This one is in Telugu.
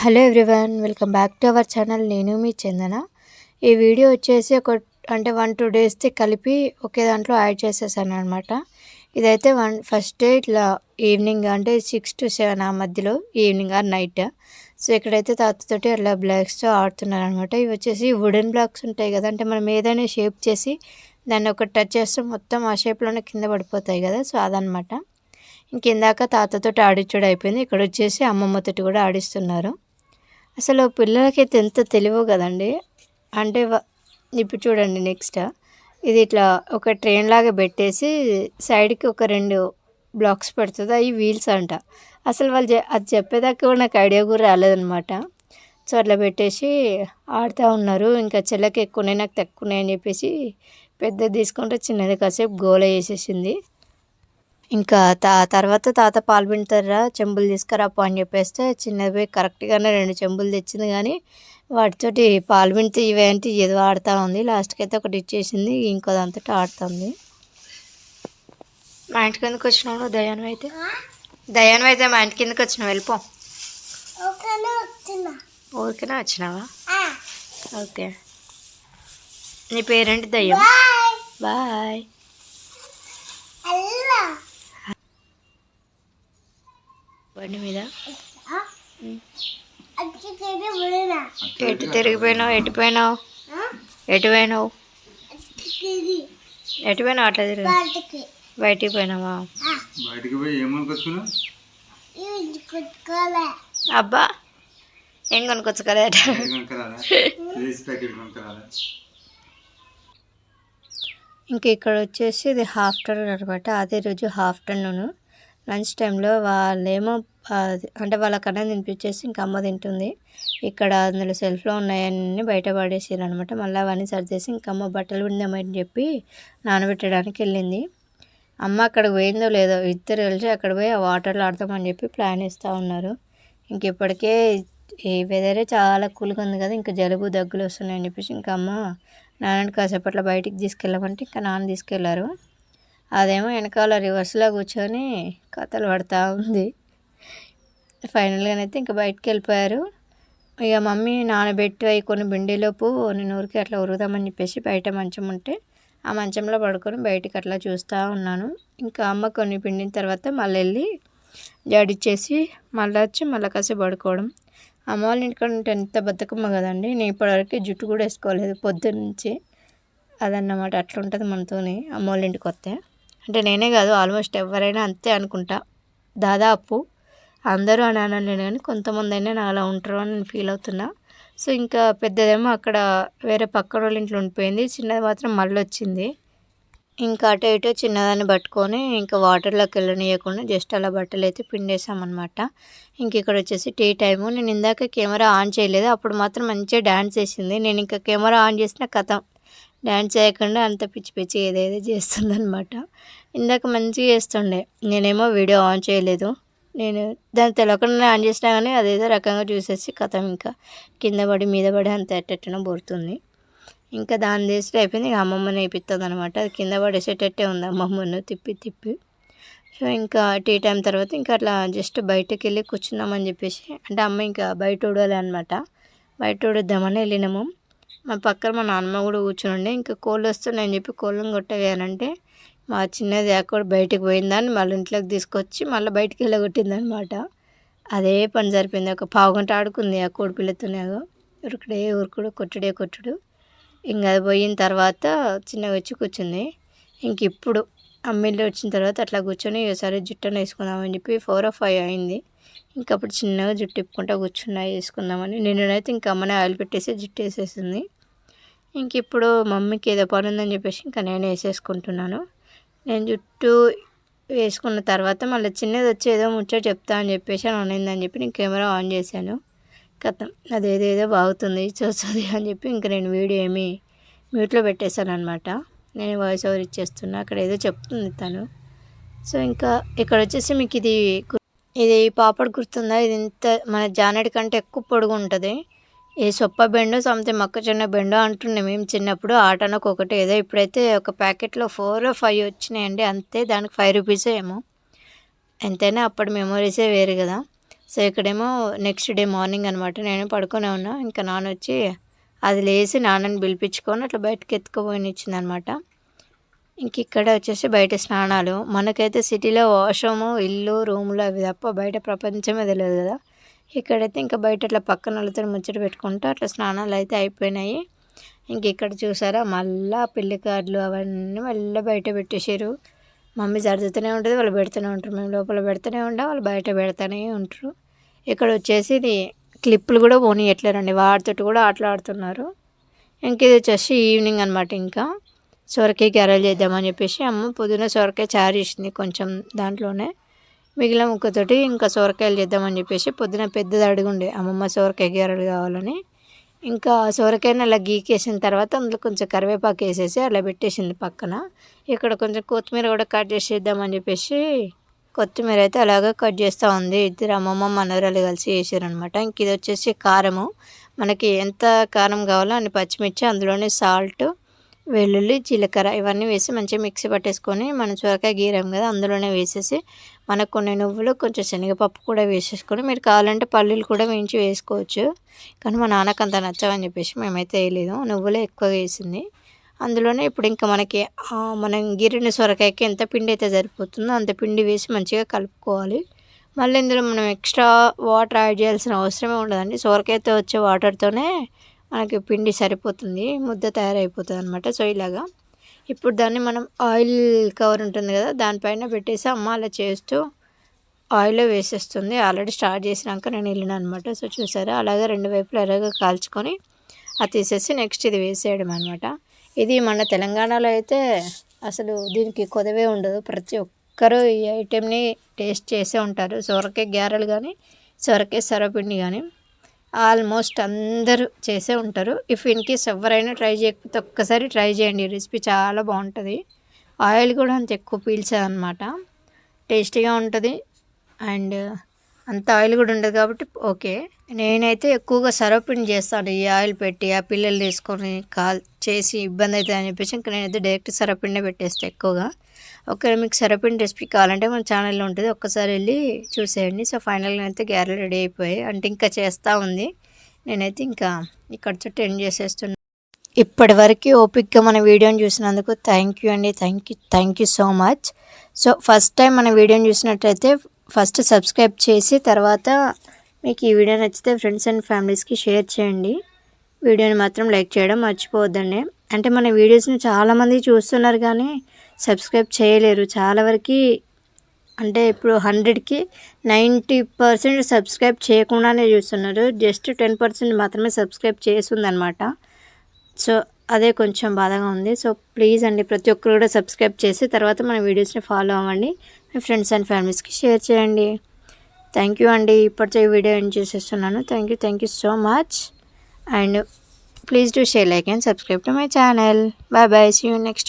Hello everyone, welcome back to our channel. నేను మీ చందన. ఈ వీడియో వచ్చేసి ఒక 1-2 డేస్ది కలిపి ఒకే దాంట్లో యాడ్ చేసేసాను అనమాట. ఇదైతే ఫస్ట్ డే ఇట్లా ఈవినింగ్ అంటే 6 to 7 ఆ మధ్యలో ఈవినింగ్ ఆర్ నైట్. సో ఇక్కడైతే తాతతోటి అట్లా బ్లాక్స్తో ఆడుతున్నారు అనమాట. ఇవి వచ్చేసి వుడెన్ బ్లాక్స్ ఉంటాయి కదా, అంటే మనం ఏదైనా షేప్ చేసి దాన్ని ఒక టచ్ చేస్తే మొత్తం ఆ షేప్లోనే కింద పడిపోతాయి కదా, సో అదనమాట. ఇంకిందాక తాతతోటి ఆడించడం అయిపోయింది. ఇక్కడ వచ్చేసి అమ్మమ్మతోటి కూడా ఆడిస్తున్నారు. అసలు పిల్లలకైతే ఎంత తెలివో కదండి. అంటే ఇప్పుడు చూడండి, నెక్స్ట్ ఇది ఇట్లా ఒక ట్రైన్ లాగా పెట్టేసి సైడ్కి ఒక 2 బ్లాక్స్ పెడుతుంది, అవి వీల్స్ అంట. అసలు వాళ్ళు అది చెప్పేదాకా కూడా నాకు ఐడియా కూడా రాలేదనమాట. సో అట్లా పెట్టేసి ఆడుతూ ఉన్నారు. ఇంకా చెల్లకి ఎక్కువనే నాకు తక్కువనే అని చెప్పేసి పెద్దది తీసుకుంటే చిన్నది కాసేపు గోల చేసేసింది. ఇంకా తర్వాత తాత పాలు పిండుతారా, చెంబులు తీసుకురాపో అని చెప్పేస్తే చిన్నది పోయి కరెక్ట్గానే 2 చెంబులు తెచ్చింది. కానీ వాటితోటి పాలు పిండితే ఇవేంటి ఏదో ఆడుతూ ఉంది. లాస్ట్కి అయితే ఒకటి ఇచ్చేసింది, ఇంకో దాంతో ఆడుతుంది. మా ఇంటి కిందకి వచ్చినావు దయాన్వి అయితే మా ఇంటి కిందకి వచ్చినావు, వెళ్ళిపో. ఊరికనే వచ్చినావా? ఓకే. నీ పేరేంటి? దయ్యం. బాయ్. బండి మీద ఎటు తిరిగిపోయినావు? ఎటు పోయినావు? అట్లా తిరిగి బయటికి పోయినావా? అబ్బా, ఏం కొనుక్కొచ్చుకోలేట. ఇంక ఇక్కడ వచ్చేసి ఇది ఆఫ్టర్నూన్ అనమాట. అదే రోజు ఆఫ్టర్నూన్ లంచ్ టైంలో వాళ్ళేమో అంటే వాళ్ళకి అన్నం తినిపించేసి ఇంకా అమ్మ తింటుంది. ఇక్కడ అందులో సెల్ఫ్లో ఉన్నాయన్నీ బయట పడేసారు అనమాట. మళ్ళీ అవన్నీ సర్దేసి ఇంకా అమ్మ బట్టలు పిండమని చెప్పి నానబెట్టడానికి వెళ్ళింది. అమ్మ అక్కడికి పోయిందో లేదో, ఇద్దరు కలిసి అక్కడ పోయి ఆ వాటర్లో ఆడతామని చెప్పి ప్లాన్ ఇస్తూ ఉన్నారు. ఇంకెప్పటికే ఈ వెదరే చాలా కూల్గా ఉంది కదా, ఇంకా జలుబు దగ్గులు వస్తున్నాయని చెప్పేసి ఇంకా అమ్మ నాన్నని కాసేపట్లో బయటికి తీసుకెళ్ళమంటే ఇంకా నాన్న తీసుకెళ్లారు. అదేమో వెనకాల రివర్స్లో కూర్చొని కథలు పడుతూ ఉంది. ఫైనల్గానైతే ఇంకా బయటికి వెళ్ళిపోయారు. ఇక మమ్మీ నానబెట్టి అవి కొన్ని బిండీలోపు నేను ఊరికి అట్లా ఉరుకుదామని చెప్పేసి బయట మంచం ఉంటే ఆ మంచంలో పడుకొని బయటికి అట్లా చూస్తూ ఉన్నాను. ఇంకా అమ్మ కొన్ని పిండిన తర్వాత మళ్ళీ వెళ్ళి జడిచ్చేసి మళ్ళీ వచ్చి మళ్ళీ కాసేపు పడుకోవడం. అమ్మ వాళ్ళ ఇంటికాడ ఉంటే ఎంత బతుకమ్మ కదండి. నేను ఇప్పటివరకు జుట్టు కూడా వేసుకోలేదు పొద్దున్నుంచి. అదన్నమాట, అట్లా ఉంటుంది మనతోని అమ్మ వాళ్ళ ఇంటికి వస్తే. అంటే నేనే కాదు, ఆల్మోస్ట్ ఎవరైనా అంతే అనుకుంటా. దాదాపు అందరూ అని అనలేను కానీ కొంతమంది అయినా నా అలా ఉంటారు అని నేను ఫీల్ అవుతున్నా. సో ఇంకా పెద్దదేమో అక్కడ వేరే పక్కన వాళ్ళ ఇంట్లో ఉండిపోయింది, చిన్నది మాత్రం మళ్ళీ వచ్చింది. ఇంకా అటు ఇటు చిన్నదాన్ని పట్టుకొని ఇంకా వాటర్లోకి వెళ్ళనియకుండా జస్ట్ అలా బట్టలు అయితే పిండేసామన్నమాట. ఇంక ఇక్కడ వచ్చేసి టీ టైము. నేను ఇందాక కెమెరా ఆన్ చేయలేదు, అప్పుడు మాత్రం మంచిగా డ్యాన్స్ వేసింది. నేను ఇంకా కెమెరా ఆన్ చేసిన కథం డ్యాన్స్ చేయకుండా అంత పిచ్చి పిచ్చి ఏదేదో చేస్తుందనమాట. ఇందాక మంచిగా చేస్తుండే, నేనేమో వీడియో ఆన్ చేయలేదు. నేను దాన్ని తెలియకుండా ఆన్ చేసినా కానీ అదేదో రకంగా చూసేసి కథం ఇంకా కింద పడి మీద పడి అంత ఎట్టెట్టనో బొరుతుంది. ఇంకా దాన్ని చేసి అయిపోయింది. ఇక అమ్మమ్మని వేయిస్తుంది అనమాట. అది కింద పడేసేటట్టే ఉంది అమ్మమ్మను తిప్పి తిప్పి. సో ఇంకా టీ టైం తర్వాత ఇంకా అట్లా జస్ట్ బయటకు వెళ్ళి కూర్చుందామని చెప్పేసి, అంటే అమ్మ ఇంకా బయట ఊడాలి అనమాట. బయట ఊడిద్దామని వెళ్ళినాము. మా పక్కన మా నాన్నమ్మ కూడా కూర్చొని ఉండే. ఇంకా కోళ్ళు వస్తున్నాయని చెప్పి కోళ్ళని కొట్టవేయాలంటే మా చిన్నది అక్కడ బయటకు పోయిందని మళ్ళీ ఇంట్లోకి తీసుకొచ్చి మళ్ళీ బయటికి వెళ్ళగొట్టిందనమాట. అదే పని సరిపోయింది. ఒక పావుగంట ఆడుకుంది ఆ కోడి పిల్లతోనే. ఉరుకుడు కొట్టుడు. ఇంకా అది పోయిన తర్వాత చిన్నగా వచ్చి కూర్చుంది. ఇంక ఇప్పుడు అమ్మిళ్ళు వచ్చిన తర్వాత అట్లా కూర్చొని ఒకసారి జుట్టును వేసుకుందామని చెప్పి 4 or 5 అయింది. ఇంకప్పుడు చిన్నగా జుట్టు ఇప్పుకుంటా కూర్చున్నా వేసుకుందామని. నేనైతే ఇంకా అమ్మనే ఆయిల్ పెట్టేసి జుట్టు వేసేసింది. ఇంక ఇప్పుడు మమ్మీకి ఏదో పని ఉందని చెప్పేసి ఇంకా నేను వేసేసుకుంటున్నాను. నేను జుట్టు వేసుకున్న తర్వాత మళ్ళీ చిన్నది వచ్చి ఏదో ముచ్చట చెప్తా అని చెప్పేసి అనిందని చెప్పి నేను కెమెరా ఆన్ చేశాను. కథం అదేదేదో బాగుతుంది చూస్తుంది అని చెప్పి ఇంకా నేను వీడియో ఏమి మ్యూట్లో పెట్టేశాను అనమాట. నేను వాయిస్ ఓవర్ ఇచ్చేస్తున్నా, అక్కడ ఏదో చెప్తుంది తను. సో ఇంకా ఇక్కడ వచ్చేసి మీకు ఇది పాపడ్ గుర్తుందా? ఇది ఇంత మన జానడి కంటే ఎక్కువ పొడుగు ఉంటుంది. ఇది సొప్ప బెండో సంథింగ్ మొక్కజొన్న బెండో అంటుండే మేము చిన్నప్పుడు. ఆటనకు ఒకటి ఏదో. ఇప్పుడైతే ఒక ప్యాకెట్లో 4 or 5 వచ్చినాయండి అంతే. దానికి 5 rupees ఏమో. ఎంతైనా అప్పటి మెమరీసే వేరు కదా. సో ఇక్కడేమో నెక్స్ట్ డే మార్నింగ్ అనమాట. నేను పడుకునే ఉన్నా. ఇంకా నాన్న వచ్చి అది లేసి నాన్నని పిలిపించుకొని అట్లా బయటకు ఎత్తుకుపోయినిచ్చిందనమాట. ఇంక ఇక్కడ వచ్చేసి బయట స్నానాలు. మనకైతే సిటీలో వాష్రూము, ఇల్లు, రూములు అవి తప్ప బయట ప్రపంచమే తెలియదు కదా. ఇక్కడైతే ఇంకా బయట అట్లా పక్కన వాళ్ళతో ముచ్చట పెట్టుకుంటూ అట్లా స్నానాలు అయితే అయిపోయినాయి. ఇంక ఇక్కడ చూసారా మళ్ళీ పెళ్లి కార్డులు అవన్నీ మళ్ళీ బయట పెట్టేసారు. మమ్మీ సర్దుతూనే ఉంటుంది, వాళ్ళు పెడుతూనే ఉంటారు. మేము లోపల పెడుతూనే ఉంటాం, వాళ్ళు బయట పెడుతూనే ఉంటారు. ఇక్కడ వచ్చేసి ఇది క్లిప్పులు కూడా పోనీయట్లేరండి, వాటితోటి కూడా ఆటలాడుతున్నారు. ఇంక ఇది వచ్చేసి ఈవినింగ్ అనమాట. ఇంకా సొరకాయ గారెలు చేద్దామని చెప్పేసి అమ్మ పొద్దున్న సొరకాయ చారు చేసింది కొంచెం దాంట్లోనే, మిగిలిన ముక్కతోటి ఇంకా సొరకాయలు చేద్దామని చెప్పేసి పొద్దున పెద్దది అడుగుండే అమ్మమ్మ సొరకాయ గారెలు కావాలని. ఇంకా సొరకాయని అలా గీకేసిన తర్వాత అందులో కొంచెం కరివేపాకు వేసేసి అలా పెట్టేసింది పక్కన. ఇక్కడ కొంచెం కొత్తిమీర కూడా కట్ చేసేద్దామని చెప్పేసి కొత్తిమీర అయితే అలాగే కట్ చేస్తూ ఉంది. ఇద్దరు అమ్మమ్మ మనవరాలు కలిసి వేసారనమాట. ఇంక ఇది వచ్చేసి కారము, మనకి ఎంత కారం కావాలో అన్ని పచ్చిమిర్చి, అందులోనే సాల్ట్, వెల్లుల్లి, జీలకర్ర ఇవన్నీ వేసి మంచిగా మిక్సీ పట్టేసుకొని మనం సొరకాయ గీరాం కదా అందులోనే వేసేసి మనకు కొన్ని నువ్వులు, కొంచెం శనగపప్పు కూడా వేసేసుకొని, మీరు కావాలంటే పల్లీలు కూడా వేయించి వేసుకోవచ్చు. కానీ మా నాన్నకు అంత నచ్చవని చెప్పేసి మేమైతే వేయలేదు, నువ్వులే ఎక్కువ వేసింది. అందులోనే ఇప్పుడు ఇంకా మనకి మనం గిరిని సొరకాయకి ఎంత పిండి అయితే సరిపోతుందో అంత పిండి వేసి మంచిగా కలుపుకోవాలి. మళ్ళీ ఇందులో మనం ఎక్స్ట్రా వాటర్ యాడ్ చేయాల్సిన అవసరమే ఉండదండి. సొరకాయతో వచ్చే వాటర్తోనే మనకి పిండి సరిపోతుంది, ముద్ద తయారైపోతుంది అనమాట. సో ఇలాగా ఇప్పుడు దాన్ని మనం ఆయిల్ కవర్ ఉంటుంది కదా దానిపైన పెట్టేసి అమ్మ అలా చేస్తూ ఆయిల్లో వేసేస్తుంది. ఆల్రెడీ స్టార్ట్ చేసినాక నేను వెళ్ళిన అనమాట. సో చూసారా అలాగే రెండు వైపులు ఎర్రగా కాల్చుకొని అది తీసేసి నెక్స్ట్ ఇది వేసేయడం అనమాట. ఇది మన తెలంగాణలో అయితే అసలు దీనికి కొదవే ఉండదు, ప్రతి ఒక్కరూ ఈ ఐటెంని టేస్ట్ చేసే ఉంటారు. సొరకాయ గారెలు కానీ సొరకాయ సర్వపిండి కానీ ఆల్మోస్ట్ అందరూ చేసే ఉంటారు. ఇఫ్ ఇన్ కేస్ ఎవరైనా ట్రై చేయకపోతే ఒక్కసారి ట్రై చేయండి, రెసిపీ చాలా బాగుంటుంది. ఆయిల్ కూడా అంత ఎక్కువ పీల్చదు అనమాట, టేస్టీగా ఉంటుంది. అండ్ అంత ఆయిల్ కూడా ఉండదు కాబట్టి ఓకే. నేనైతే ఎక్కువగా సర్వపిండి చేస్తాను, ఈ ఆయిల్ పెట్టి ఆ పిల్లలు తీసుకొని చేసి ఇబ్బంది అవుతుంది అని చెప్పేసి ఇంకా నేనైతే డైరెక్ట్ సర్వపిండే పెట్టేస్తాను ఎక్కువగా. ఒకవేళ మీకు సర్వపిండి రెసిపీ కావాలంటే మన ఛానల్లో ఉంటుంది, ఒక్కసారి వెళ్ళి చూసేయండి. సో ఫైనల్గా అయితే గ్యారెలు రెడీ అయిపోయాయి, అంటే ఇంకా చేస్తూ ఉంది. నేనైతే ఇంకా ఇక్కడితో ఎండ్ చేసేస్తున్నాను. ఇప్పటి వరకు ఓపిక్గా మన వీడియోని చూసినందుకు థ్యాంక్ యూ అండి, thank you so much. So first time మన వీడియోని చూసినట్లయితే ఫస్ట్ సబ్స్క్రైబ్ చేసి తర్వాత మీకు ఈ వీడియో నచ్చితే ఫ్రెండ్స్ అండ్ ఫ్యామిలీస్కి షేర్ చేయండి. వీడియోని మాత్రం లైక్ చేయడం మర్చిపోవద్దండి. అంటే మన వీడియోస్ని చాలామంది చూస్తున్నారు కానీ సబ్స్క్రైబ్ చేయలేరు చాలా వరకు. అంటే ఇప్పుడు 100కి 90% సబ్స్క్రైబ్ చేయకుండానే చూస్తున్నారు, జస్ట్ 10% మాత్రమే సబ్స్క్రైబ్ చేస్తుందన్నమాట. సో అదే కొంచెం బాధగా ఉంది. సో ప్లీజ్ అండి ప్రతి ఒక్కరు కూడా సబ్స్క్రైబ్ చేసి తర్వాత మన వీడియోస్ని ఫాలో అవ్వండి, మీ ఫ్రెండ్స్ అండ్ ఫ్యామిలీస్కి షేర్ చేయండి. థ్యాంక్ యూ అండి. ఇప్పటితో ఈ వీడియో ఎండ్ చేసేస్తున్నాను. Thank you so much. And please do share, like and subscribe to my channel. Bye bye, see you next video.